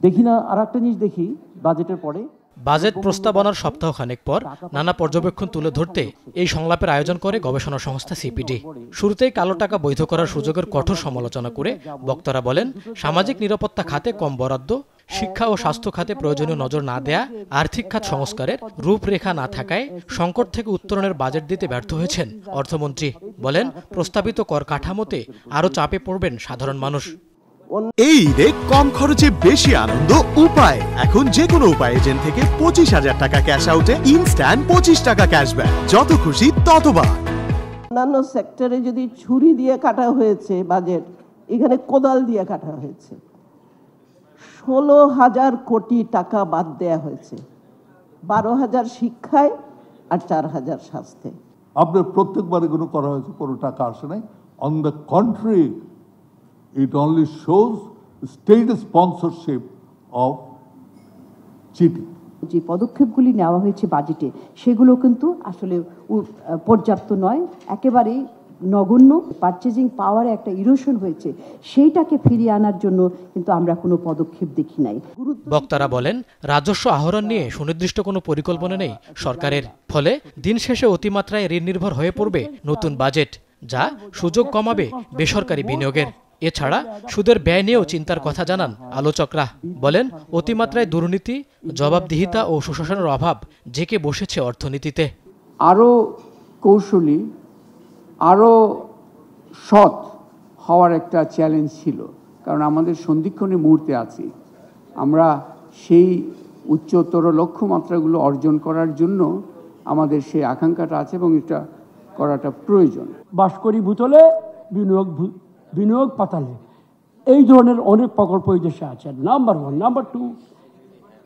দেখি না। আর একটা জিনিস দেখি বাজেটের পরে, বাজেট প্রস্তাবনার সপ্তাহখানেক পর নানা পর্যবেক্ষণ তুলে ধরতে এই সংলাপের আয়োজন করে গবেষণা সংস্থা সিপিডি। শুরুতেই কালো টাকা বৈধ করার সুযোগের কঠোর সমালোচনা করে বক্তারা বলেন, সামাজিক নিরাপত্তা খাতে কম বরাদ্দ, শিক্ষা ও স্বাস্থ্য খাতে প্রয়োজনীয় নজর না দেয়া, আর্থিক খাত সংস্কারের রূপরেখা না থাকায় সংকট থেকে উত্তরণের বাজেট দিতে ব্যর্থ হয়েছেন অর্থমন্ত্রী। বলেন, প্রস্তাবিত কর কাঠামোতে আরও চাপে পড়বেন সাধারণ মানুষ। এই ঈদে কম খরচে বেশি আনন্দ উপায়। এখন যে কোনো উপায় এজেন্ট থেকে 25,000 টাকা ক্যাশ আউটে ইনস্ট্যান্ট 25 টাকা ক্যাশব্যাক, যত খুশি ততবার। অন্যান্য সেক্টরে যদি ছুরি দিয়ে কাটা হয়েছে বাজেট, এখানে কোদাল দিয়ে কাটা হয়েছে। 16,000 কোটি টাকা বাদ দেয়া হয়েছে, 12,000 শিক্ষায় আর 4,000 স্বাস্থ্যে। আপনার প্রত্যেকবার এগুলো করা হয়েছে, কোনো টাকা আসে নাই। On the contrary, it only shows state sponsorship of cheating. যে পদক্ষেপগুলি নেওয়া হয়েছে বাজেটে, সেগুলো কিন্তু আসলে পর্যাপ্ত নয়, একেবারেই নগণ্য। পারচেজিং পাওয়ারে একটা ইরোশন হয়েছে, সেইটাকে ফিরিয়ে আনার জন্য কিন্তু আমরা কোনো পদক্ষেপ দেখি নাই। বক্তারা বলেন, রাজস্ব আহরণ নিয়ে সুনির্দিষ্ট কোনো পরিকল্পনা নেই সরকারের। ফলে দিন শেষে অতিমাত্রায় ঋণ নির্ভর হয়ে পড়বে নতুন বাজেট, যা সুযোগ কমাবে বেসরকারি বিনিয়োগের। এছাড়া সুদের ব্যয় নিয়েও চিন্তার কথা জানান আলোচকরা। বলেন, অতিমাত্রায় দুর্নীতি, জবাবদিহিতা ও সুশাসনের অভাব জেঁকে বসেছে অর্থনীতিতে। আরও কৌশলী, আরও সৎ হওয়ার একটা চ্যালেঞ্জ ছিল, কারণ আমাদের সন্ধিক্ষণের মুহূর্তে আছি। আমরা সেই উচ্চতর লক্ষ্যমাত্রাগুলো অর্জন করার জন্য আমাদের সেই আকাঙ্ক্ষাটা আছে এবং এটা করাটা প্রয়োজন। বাসকরি ভূতলে বিনিয়োগ পাতালে, এই ধরনের অনেক প্রকল্প এই দেশে আছে। নাম্বার 1। নাম্বার 2,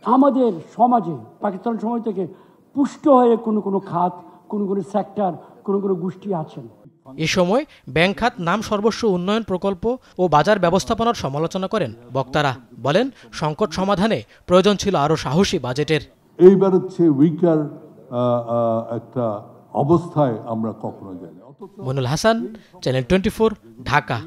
আমাদের সমাজে পাকিস্তান সমাজ থেকে পুষ্ট হয়ে কোনো খাত, কোনো সেক্টর, কোনো গোষ্ঠী আছেন। এ সময় ব্যাংক খাত নাম সর্বস্ব উন্নয়ন প্রকল্প ও বাজার ব্যবস্থাপনার সমালোচনা করেন বক্তারা। বলেন, সংকট সমাধানে প্রয়োজন ছিল আরও সাহসী বাজেটের। এইবার হচ্ছে উইকার একটা অবস্থায় আমরা কখনো যাই না। মনুল হাসান, চ্যানেল 24, ঢাকা।